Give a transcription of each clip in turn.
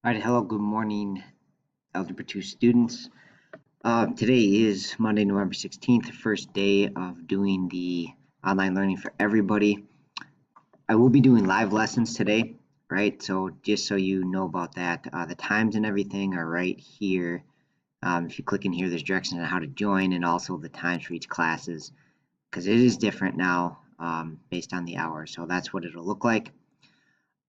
All right, hello, good morning, Algebra 2 students. Today is Monday, November 16th, the first day of doing the online learning for everybody. I will be doing live lessons today, right? So just so you know about that, the times and everything are right here. If you click in here, there's directions on how to join and also the times for each classes, because it is different now based on the hour. So that's what it'll look like.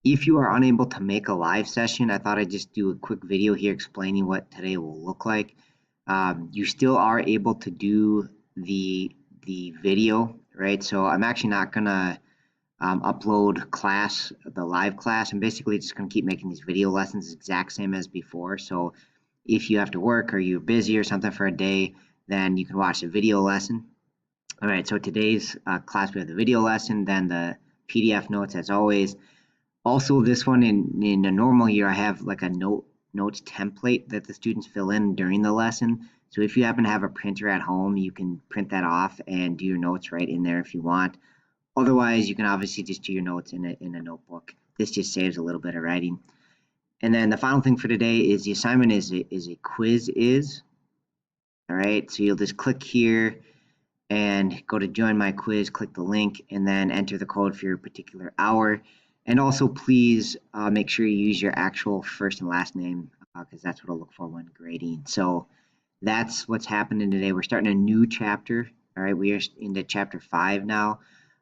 If you are unable to make a live session, I thought I'd just do a quick video here explaining what today will look like. You still are able to do the video, right? So I'm actually not gonna upload the live class. I'm basically just gonna keep making these video lessons exact same as before. So if you have to work or you're busy or something for a day, then you can watch the video lesson. All right, so today's class, we have the video lesson, then the PDF notes as always. Also, this one in a normal year, I have like a notes template that the students fill in during the lesson. So if you happen to have a printer at home, you can print that off and do your notes right in there if you want. Otherwise, you can obviously just do your notes in a notebook. This just saves a little bit of writing. And then the final thing for today is the assignment is a quiz is. All right, so you'll just click here and go to join my quiz, click the link, and then enter the code for your particular hour. And also, please make sure you use your actual first and last name because that's what I'll look for when grading. So that's what's happening today. We're starting a new chapter. All right, we are into chapter 5 now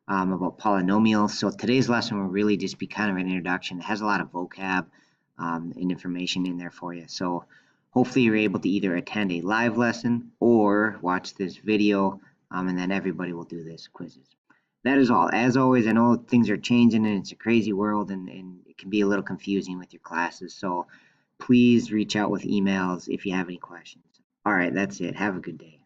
about polynomials. So today's lesson will really just be kind of an introduction. It has a lot of vocab and information in there for you. So hopefully you're able to either attend a live lesson or watch this video and then everybody will do this quizzes. That is all. As always, I know things are changing and it's a crazy world and it can be a little confusing with your classes. So please reach out with emails if you have any questions. All right, that's it. Have a good day.